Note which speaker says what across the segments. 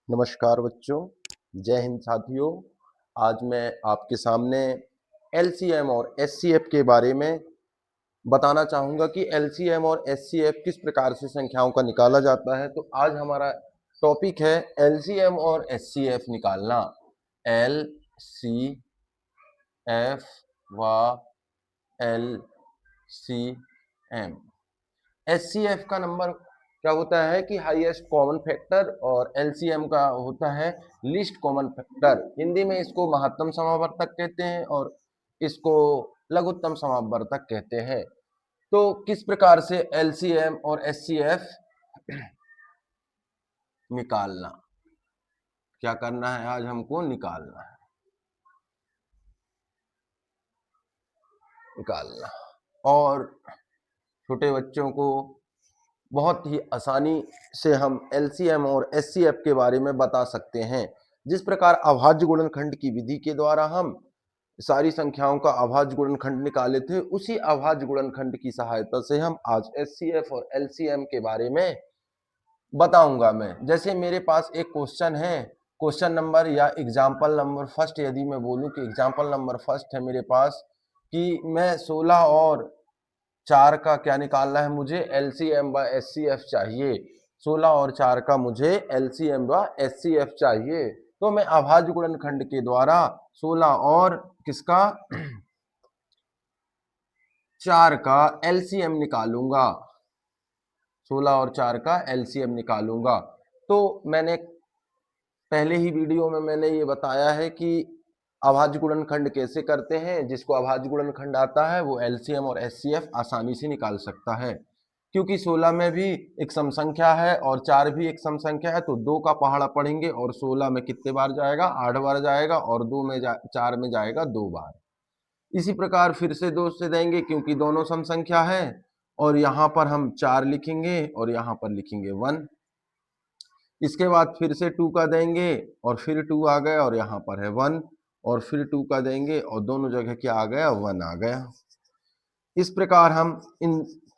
Speaker 1: नमस्कार बच्चों, जय हिंद साथियों। आज मैं आपके सामने एलसीएम और एचसीएफ के बारे में बताना चाहूँगा कि एलसीएम और एचसीएफ किस प्रकार से संख्याओं का निकाला जाता है। तो आज हमारा टॉपिक है एलसीएम और एचसीएफ निकालना। एलसीएफ व एलसीएम। एचसीएफ का नंबर क्या होता है कि हाईएस्ट कॉमन फैक्टर, और एलसीएम का होता है लीस्ट कॉमन फैक्टर। हिंदी में इसको महत्तम समावर्तक कहते हैं और इसको लघुत्तम समावर्तक कहते हैं। तो किस प्रकार से एलसीएम और एचसीएफ निकालना, क्या करना है आज हमको, निकालना है, निकालना। और छोटे बच्चों को बहुत ही आसानी से हम एलसीएम और एचसीएफ के बारे में बता सकते हैं। जिस प्रकार अभाज्य गुणनखंड की विधि के द्वारा हम सारी संख्याओं का अभाज्य गुणनखंड निकाले थे, उसी अभाज्य गुणनखंड की सहायता से हम आज एचसीएफ और एलसीएम के बारे में बताऊंगा मैं। जैसे मेरे पास एक क्वेश्चन है, क्वेश्चन नंबर या एग्जाम्पल नंबर फर्स्ट, यदि मैं बोलूं कि एग्जाम्पल नंबर फर्स्ट है मेरे पास कि मैं 16 और 4 का क्या निकालना है, मुझे एलसीएम व एचसीएफ चाहिए। 16 और 4 का मुझे एलसीएम व एचसीएफ चाहिए। तो मैं अभाज्य गुणनखंड के द्वारा 16 और किसका 4 का एलसीएम निकालूंगा। 16 और 4 का एलसीएम निकालूंगा। तो मैंने पहले ही वीडियो में मैंने ये बताया है कि अभाज्य गुणनखंड कैसे करते हैं। जिसको अभाज्य गुणनखंड आता है वो एलसीएम और एचसीएफ आसानी से निकाल सकता है, क्योंकि 16 में भी एक सम संख्या है और 4 भी एक सम संख्या है। तो 2 का पहाड़ा पढ़ेंगे और 16 में कितने बार जाएगा, 8 बार जाएगा, और 4 में जाएगा 2 बार। इसी प्रकार फिर से 2 से देंगे क्योंकि दोनों सम संख्या है, और यहाँ पर हम 4 लिखेंगे और यहाँ पर लिखेंगे 1। इसके बाद फिर से 2 का देंगे और फिर 2 आ गया और यहाँ पर है 1, और फिर 2 का देंगे और दोनों जगह क्या आ गया, 1 आ गया। इस प्रकार हम इन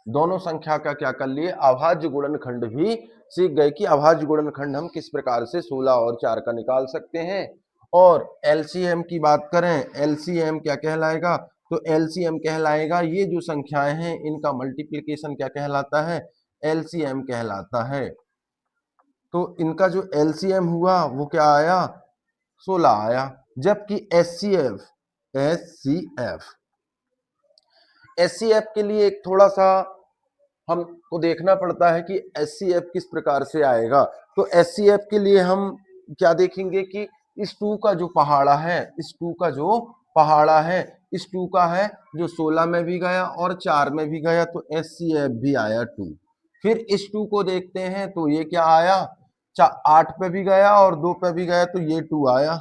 Speaker 1: दोनों संख्या का क्या कर लिए, अभाज्य गुणनखंड भी सीख गए कि अभाज्य गुणनखंड हम किस प्रकार से 16 और 4 का निकाल सकते हैं। और एलसीएम की बात करें, एलसीएम क्या कहलाएगा, तो एलसीएम कहलाएगा ये जो संख्याएं हैं इनका मल्टीप्लिकेशन क्या कहलाता है, एलसीएम कहलाता है। तो इनका जो एलसीएम हुआ वो क्या आया, 16 आया। जबकि एचसीएफ एचसीएफ के लिए एक थोड़ा सा हमको देखना पड़ता है कि एचसीएफ किस प्रकार से आएगा। तो एचसीएफ के लिए हम क्या देखेंगे कि इस 2 का जो पहाड़ा है, इस 2 का जो पहाड़ा है, इस 2 का है जो 16 में भी गया और 4 में भी गया, तो एचसीएफ भी आया 2। फिर इस 2 को देखते हैं तो ये क्या आया, 8 पे भी गया और 2 पे भी गया, तो ये 2 आया।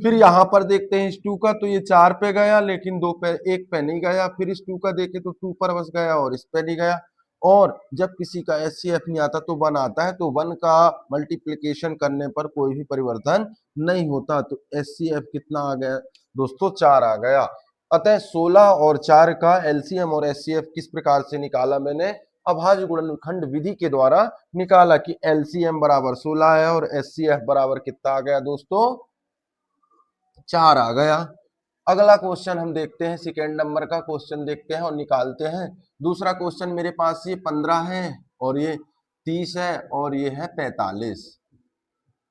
Speaker 1: फिर यहाँ पर देखते हैं इस 2 का, तो ये 4 पे गया लेकिन 2 पे 1 पे नहीं गया। फिर इस 2 का देखे तो 2 पर बस गया और इस पे नहीं गया। और जब किसी का एचसीएफ नहीं आता तो 1 आता है, तो 1 का मल्टीप्लिकेशन करने पर कोई भी परिवर्तन नहीं होता। तो एचसीएफ कितना आ गया दोस्तों, 4 आ गया। अतः 16 और 4 का एलसीएम और एचसीएफ किस प्रकार से निकाला, मैंने अभाज्य गुणनखंड विधि के द्वारा निकाला कि एलसीएम बराबर 16 है और एचसीएफ बराबर कितना आ गया दोस्तों, 4 आ गया। अगला क्वेश्चन हम देखते हैं, सेकेंड नंबर का क्वेश्चन देखते हैं और निकालते हैं। दूसरा क्वेश्चन मेरे पास ये 15 है और ये 30 है और ये है 45।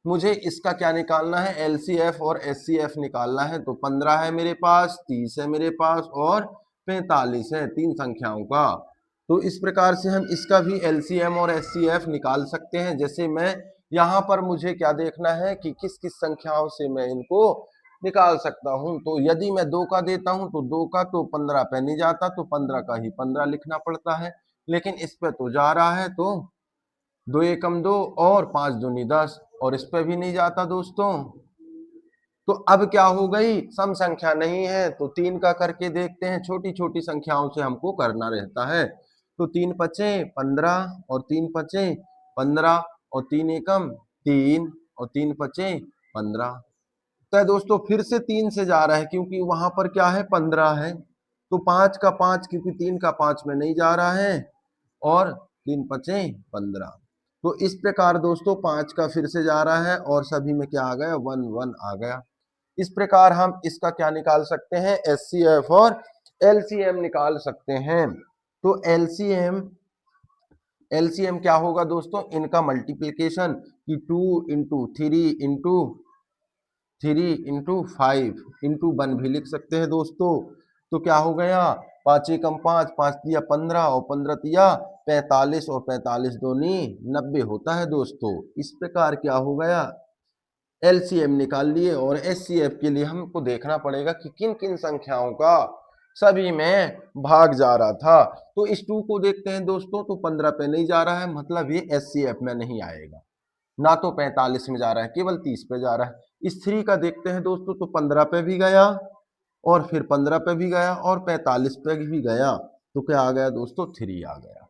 Speaker 1: मुझे इसका क्या निकालना है, एलसीएफ और एचसीएफ निकालना है। तो 15 है मेरे पास, 30 है मेरे पास और 45 है, 3 संख्याओं का। तो इस प्रकार से हम इसका भी एलसीएम और एचसीएफ निकाल सकते हैं। जैसे मैं यहाँ पर मुझे क्या देखना है कि किस किस संख्याओं से मैं इनको निकाल सकता हूं। तो यदि मैं 2 का देता हूं तो 2 का तो 15 पे नहीं जाता, तो 15 का ही 15 लिखना पड़ता है। लेकिन इस पे तो जा रहा है, तो 2 एकम 2 और 5 दूनी 10, और इस पे भी नहीं जाता दोस्तों। तो अब क्या हो गई, सम संख्या नहीं है, तो 3 का करके देखते हैं। छोटी छोटी संख्याओं से हमको करना रहता है। तो 3 पचे 15 और 3 पचे 15 और 3 एकम 3 और 3 पचे 15। तो दोस्तों फिर से 3 से जा रहा है क्योंकि वहां पर क्या है, 15 है। तो 5 का 5 क्योंकि 3 का 5 में नहीं जा रहा है, और 3 पचे 15। तो इस प्रकार दोस्तों 5 का फिर से जा रहा है और सभी में क्या आ गया, 1 1 आ गया। इस प्रकार हम इसका क्या निकाल सकते हैं, एचसीएफ और एलसीएम निकाल सकते हैं। तो एलसीएम क्या होगा दोस्तों, इनका मल्टीप्लिकेशन कि 2 इंटू 3 इंटू 5 इंटू 1 भी लिख सकते हैं दोस्तों। तो क्या हो गया, 5 एकम 5, 5 तिया 15 और 15 तिया 45 और 45 दूनी 90 होता है दोस्तों। इस प्रकार क्या हो गया, एलसीएम निकाल लिए। और एचसीएफ के लिए हमको देखना पड़ेगा कि किन किन संख्याओं का सभी में भाग जा रहा था। तो इस 2 को देखते हैं दोस्तों, तो 15 पे नहीं जा रहा है, मतलब ये एचसीएफ में नहीं आएगा। ना तो 45 में जा रहा है, केवल 30 पे जा रहा है। इस 3 का देखते हैं दोस्तों, तो 15 पे भी गया और फिर 15 पे भी गया और 45 पे भी गया। तो क्या आ गया दोस्तों, 3 आ गया।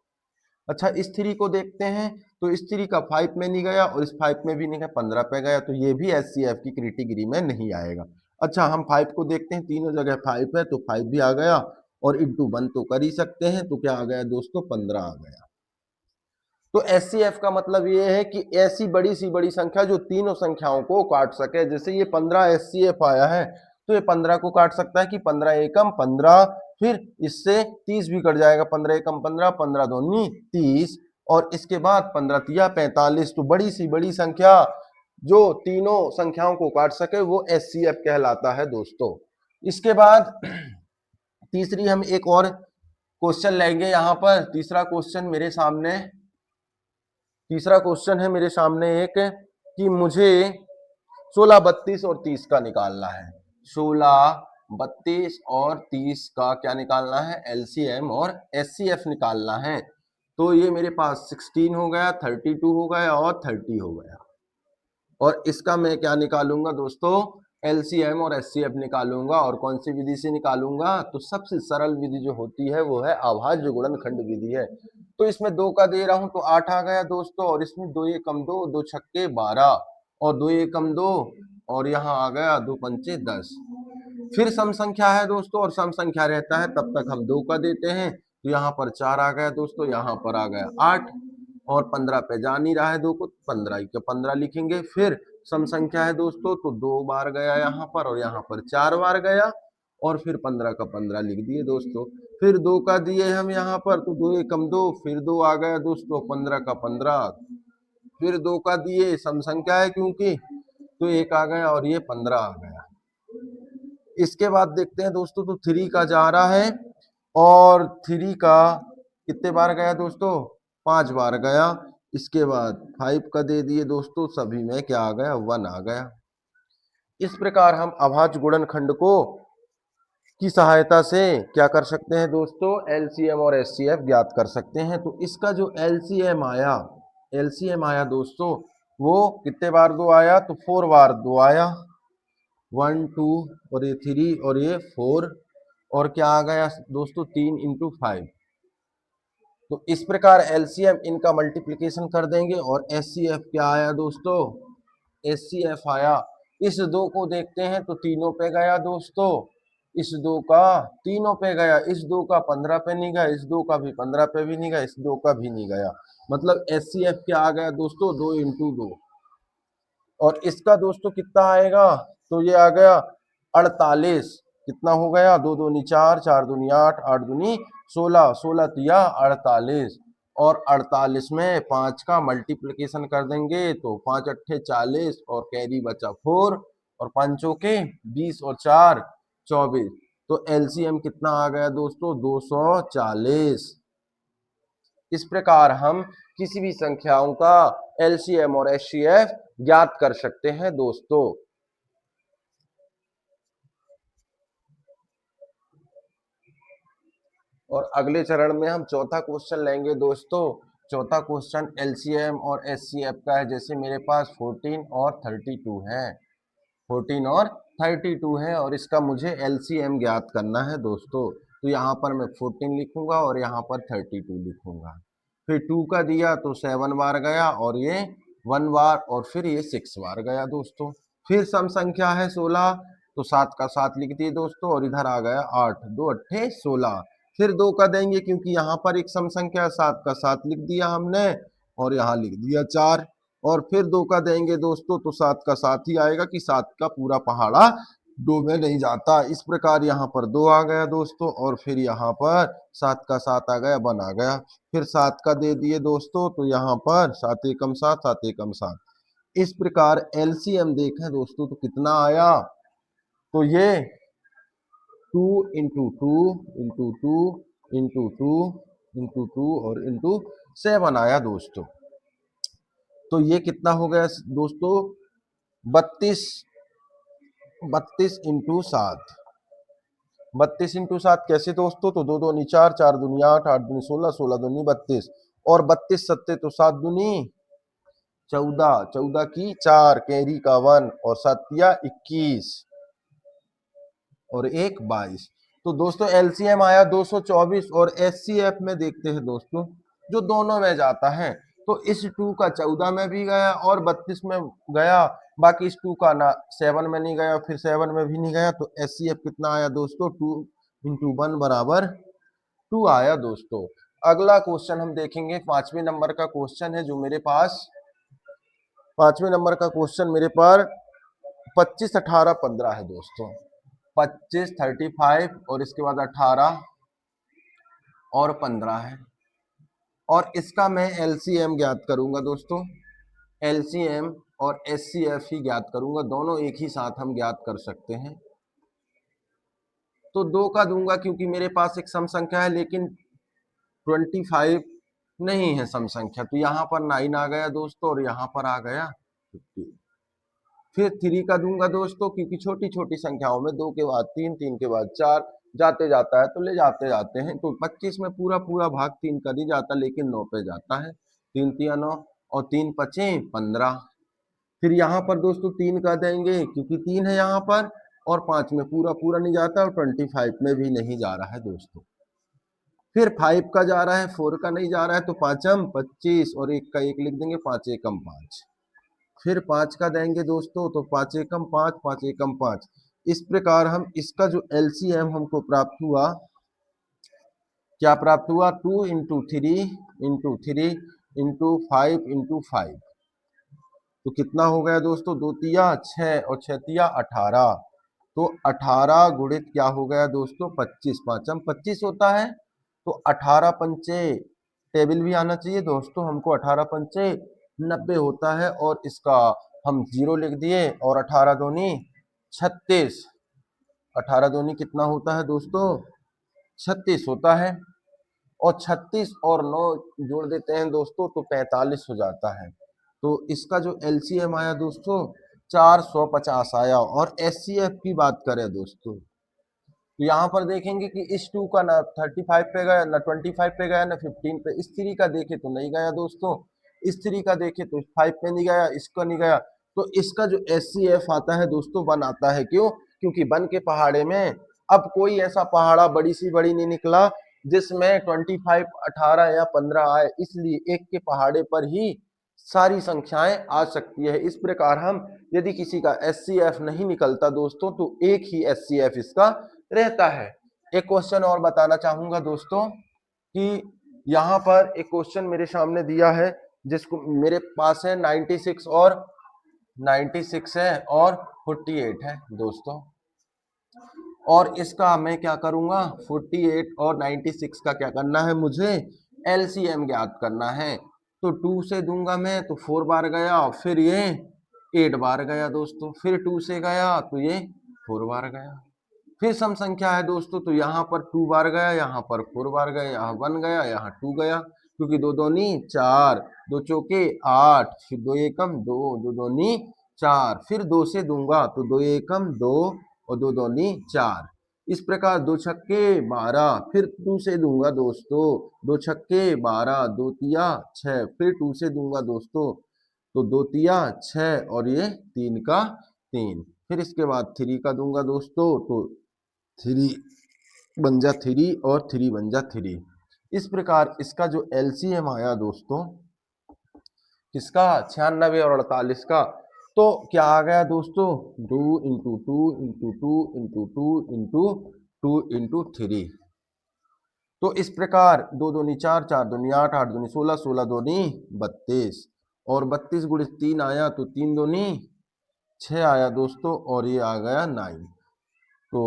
Speaker 1: अच्छा, इस 3 को देखते हैं, तो इस 3 का 5 में नहीं गया और इस 5 में भी नहीं गया, 15 पे गया, तो ये भी एचसीएफ की कैटेगरी में नहीं आएगा। अच्छा, हम 5 को देखते हैं, तीनों जगह 5 है, तो 5 भी आ गया और इंटू 1 तो कर ही सकते हैं, तो क्या आ गया दोस्तों, 15 आ गया। तो एचसीएफ का मतलब ये है कि ऐसी बड़ी सी बड़ी संख्या जो तीनों संख्याओं को काट सके। जैसे ये 15 एचसीएफ आया है, तो ये 15 को काट सकता है कि 15 एकम 15, फिर इससे 30 भी कट जाएगा, 15 एकम 15, 15 दूनी 30, और इसके बाद 15 तिया 45। तो बड़ी सी बड़ी संख्या जो तीनों संख्याओं को काट सके वो एचसीएफ कहलाता है दोस्तों। इसके बाद तीसरी हम एक और क्वेश्चन लेंगे। यहाँ पर तीसरा क्वेश्चन है मेरे सामने एक, कि मुझे 16, 32 और 30 का निकालना है। 16, 32 और 30 का क्या निकालना है, एलसीएम और एचसीएफ निकालना है। तो ये मेरे पास 16 हो गया, 32 हो गया और 30 हो गया। और इसका मैं क्या निकालूंगा दोस्तों, एलसीएम और एचसीएफ निकालूंगा। और कौन सी विधि से निकालूंगा, तो सबसे सरल विधि जो होती है वो है अभाज्य गुणनखंड विधि है। तो इसमें 2 का दे रहा हूं तो 8 आ गया दोस्तों, और इसमें 2 एकम 2, 2 छक्के 12 और 2 एकम 2, और यहाँ आ गया 2 पंचे 10। फिर सम संख्या है दोस्तों, और सम संख्या रहता है तब तक हम 2 का देते हैं, तो यहाँ पर 4 आ गया दोस्तों, यहाँ पर आ गया 8, और 15 पे जा नहीं रहा है 2 को, 15 के 15 लिखेंगे। फिर सम संख्या है दोस्तों, तो 2 बार गया यहाँ पर और यहाँ पर 4 बार गया, और फिर 15 का 15 लिख दिए दोस्तों। फिर 2 का दिए हम यहाँ पर, तो 2 एकम 2, फिर 2 आ गया दोस्तों, 15 का 15। फिर 2 का दिए, सम संख्या है क्योंकि, तो 1 आ गया और ये 15 आ गया। इसके बाद देखते हैं दोस्तों, तो 3 का जा रहा है, और 3 का कितने बार गया दोस्तों, 5 बार गया। इसके बाद 5 का दे दिए दोस्तों, सभी में क्या आ गया, 1 आ गया। इस प्रकार हम अभाज्य गुणनखंड को की सहायता से क्या कर सकते हैं दोस्तों, एलसीएम और एचसीएफ ज्ञात कर सकते हैं। तो इसका जो एलसीएम आया दोस्तों, वो कितने बार 2 आया, तो 4 बार 2 आया, 1 2 और ये 3 और ये 4, और क्या आ गया दोस्तों, 3 इंटू 5। तो इस प्रकार एलसीएम इनका मल्टीप्लिकेशन कर देंगे। और एचसीएफ क्या आया दोस्तों, एचसीएफ आया। इस 2 को देखते हैं, तो तीनों पे गया दोस्तों, इस 2 का तीनों पे गया, इस 2 का 15 पे नहीं गया, इस 2 का भी 15 पे भी नहीं गया, इस 2 का भी नहीं गया। मतलब एचसीएफ क्या आ गया दोस्तों, 2 इंटू 2। और इसका दोस्तों कितना आएगा, तो ये आ गया 48। कितना हो गया, 2 दूनी 4, 4 दूनी 8, 8 दूनी 16, 16 तिया 48। और 48 में 5 का मल्टीप्लिकेशन कर देंगे, तो 5 अट्ठे 40 और कैरी बचा 4, और 5 के 20 और 4 24। तो एलसीएम कितना आ गया दोस्तों, 240। इस प्रकार हम किसी भी संख्याओं का एलसीएम और एचसीएफ ज्ञात कर सकते हैं दोस्तों। और अगले चरण में हम चौथा क्वेश्चन लेंगे दोस्तों। चौथा क्वेश्चन एलसीएम और एचसीएफ का है। जैसे मेरे पास 14 और 32 है, 14 और 32 है, और इसका मुझे एलसीएम ज्ञात करना है दोस्तों। तो यहाँ पर मैं 14 लिखूंगा और यहाँ पर 32 लिखूंगा। फिर 2 का दिया तो 7 बार गया, और ये 1 बार, और फिर ये 6 बार गया दोस्तों। फिर सम संख्या है 16, तो 7 का 7 लिख दिए दोस्तों, और इधर आ गया 8, 2 अट्ठे 16। फिर 2 का देंगे क्योंकि यहाँ पर एक सम संख्या 7 का 7 लिख दिया हमने, और यहाँ लिख दिया 4, और फिर 2 का देंगे दोस्तों तो 7 का 7 ही आएगा कि 7 का पूरा पहाड़ा 2 में नहीं जाता। इस प्रकार यहाँ पर 2 आ गया दोस्तों, और फिर यहाँ पर 7 का 7 आ गया, 1 आ गया। फिर 7 का दे दिए दोस्तों तो यहाँ पर 7 एकम 7, 7 एकम 7। इस प्रकार एलसीएम देखें दोस्तों तो कितना आया, तो ये 2 इंटू 2 इंटू 2 इंटू 2 इंटू 2 और इंटू 7 आया दोस्तों। तो ये कितना हो गया दोस्तों, 32 इंटू 7। 32 इंटू 7 कैसे दोस्तों, तो 2 दूनी 4, 4 दूनी 8, 8 दूनी 16, 16 दूनी 32, और 32 सत्ते तो 7 दूनी 14, 14 की 4, कैरी का 1, और 7 21, और 1 22। तो दोस्तों एलसीएम आया 224, और एचसीएफ में देखते हैं दोस्तों जो दोनों में जाता है, तो इस 2 का 14 में भी गया और 32 में गया, बाकी इस 2 का ना 7 में नहीं गया, फिर 7 में भी नहीं गया। तो एचसीएफ कितना आया दोस्तों, 2 इंटू 1 बराबर 2 आया दोस्तों। अगला क्वेश्चन हम देखेंगे, 5वें नंबर का क्वेश्चन है जो मेरे पास, 5वें नंबर का क्वेश्चन मेरे पास 25, 18, 15 है दोस्तों। 25, 35 और इसके बाद 18 और 15 है, और इसका मैं एलसीएम ज्ञात करूंगा दोस्तों। एलसीएम और एचसीएफ ही ज्ञात करूंगा, दोनों एक ही साथ हम ज्ञात कर सकते हैं। तो 2 का दूंगा क्योंकि मेरे पास एक सम संख्या है, लेकिन 25 नहीं है सम संख्या, तो यहाँ पर 9 आ गया दोस्तों, और यहाँ पर आ गया 50। फिर 3 का दूंगा दोस्तों, क्योंकि छोटी छोटी संख्याओं में 2 के बाद 3, 3 के बाद 4 जाते जाता है, तो ले जाते जाते हैं, तो 25 में पूरा पूरा भाग 3 का नहीं जाता, लेकिन 9 पे जाता है। 3 तिया 9 और 3 पचे 15। फिर यहाँ पर दोस्तों 3 का देंगे क्योंकि 3 है यहाँ पर, और 5 में पूरा पूरा नहीं जाता, और 25 में भी नहीं जा रहा है दोस्तों। फिर 5 का जा रहा है, 4 का नहीं जा रहा है, तो 5m 25 और 1 का 1 लिख देंगे, 5 एकम 5। फिर 5 का देंगे दोस्तों तो 5 एकम 5, 5 एकम 5। इस प्रकार हम इसका जो एलसीएम हमको प्राप्त हुआ, क्या प्राप्त हुआ, 2 इंटू 3 इंटू 3 इंटू 5 इंटू 5। तो कितना हो गया दोस्तों, 2 तिया 6 और 6 तिया 18। तो 18 गुणित क्या हो गया दोस्तों, 25, 5m 25 होता है, तो 18 पंचे, टेबल भी आना चाहिए दोस्तों हमको, 18 पंचे 90 होता है, और इसका हम 0 लिख दिए, और 18 दूनी 36, 18 दूनी कितना होता है दोस्तों, 36 होता है, और 36 और 9 जोड़ देते हैं दोस्तों तो 45 हो जाता है। तो इसका जो एलसीएम आया दोस्तों 450 आया। और एचसीएफ की बात करें दोस्तों, तो यहाँ पर देखेंगे कि इस 2 का ना 35 पे गया, ना 25 पे गया, ना 15 पे। इस 3 का देखे तो नहीं गया दोस्तों, इस 3 का देखे तो 5 पे नहीं गया, इसका नहीं गया। तो इसका जो एचसीएफ आता है दोस्तों 1 आता है। क्यों, क्योंकि 1 के पहाड़े में अब कोई ऐसा पहाड़ा बड़ी सी बड़ी नहीं निकला जिसमें 25, 18 या 15 आए, इसलिए 1 के पहाड़े पर ही सारी संख्याएं आ सकती है। इस प्रकार हम यदि किसी का एचसीएफ नहीं निकलता दोस्तों तो एक ही एचसीएफ इसका रहता है। एक क्वेश्चन और बताना चाहूंगा दोस्तों कि यहाँ पर एक क्वेश्चन मेरे सामने दिया है जिसको मेरे पास है 96 और 96 है और 48 है दोस्तों, और इसका मैं क्या करूंगा, 48 और 96 का क्या करना है, मुझे एलसीएम ज्ञात करना है। तो 2 से दूंगा मैं तो 4 बार गया, फिर ये 8 बार गया दोस्तों, फिर 2 से गया तो ये 4 बार गया। फिर सम संख्या है दोस्तों, तो यहाँ पर 2 बार गया, यहाँ पर 4 बार गया, यहाँ 1 गया, यहाँ 2 गया, क्योंकि 2 दूनी 4, 2 चौके 8, फिर 2 एकम 2, 2 दूनी 4, फिर 2 से दूंगा तो 2 एकम 2 और 2 दूनी 4। इस प्रकार 2 छक्के 12, फिर 2 से दूंगा दोस्तों, 2 छक्के 12, 2 तिया 6, फिर 2 से दूंगा दोस्तों तो 2 तिया 6 और ये 3 का 3। फिर इसके बाद 3 का दूंगा दोस्तों तो 3 बन जा 3 और 3 बन जा 3। इस प्रकार इसका जो एलसीएम आया दोस्तों किसका, 96 और 48 का, तो क्या आ गया दोस्तों, 2 into 2 into 2 into 2 into 2 into 3। तो इस प्रकार 2 दूनी 4, 4 दूनी 8, 8 दूनी 16, 16 दूनी 32 और 32 गुणित 3 आया तो 3 दूनी 6 आया दोस्तों और ये आ गया 9। तो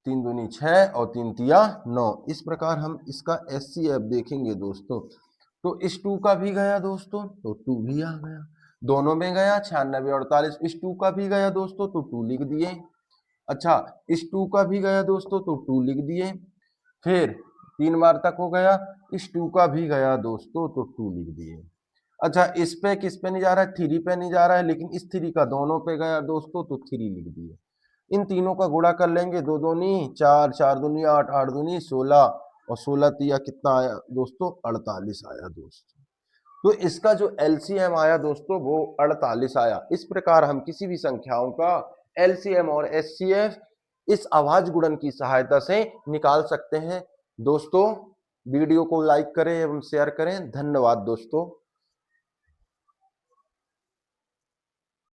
Speaker 1: 3 दूनी 6 और 3 तिया 9। इस प्रकार हम इसका HCF देखेंगे दोस्तों। तो इस 2 का भी गया दोस्तों तो 2 भी आ गया, दोनों में गया 96 48। इस 2 का भी गया दोस्तों तो 2 लिख दिए। अच्छा, इस 2 का भी गया दोस्तों तो 2 लिख दिए। फिर 3 बार तक हो गया, इस 2 का भी गया दोस्तों तो 2 लिख दिए। अच्छा, इस पे किस पे नहीं जा रहा है, 3 पे नहीं जा रहा है, लेकिन इस 3 का दोनों पे गया दोस्तों तो 3 लिख दिए। इन तीनों का गुणा कर लेंगे, 2 दूनी 4, 4 दूनी 8, 8 दूनी 16 और 16 तिया कितना आया दोस्तों, 48 आया दोस्तों। तो इसका जो LCM आया दोस्तों वो 48 आया। इस प्रकार हम किसी भी संख्याओं का LCM और HCF इस अभाज्य गुणन की सहायता से निकाल सकते हैं। दोस्तों वीडियो को लाइक करें एवं शेयर करें। धन्यवाद दोस्तों।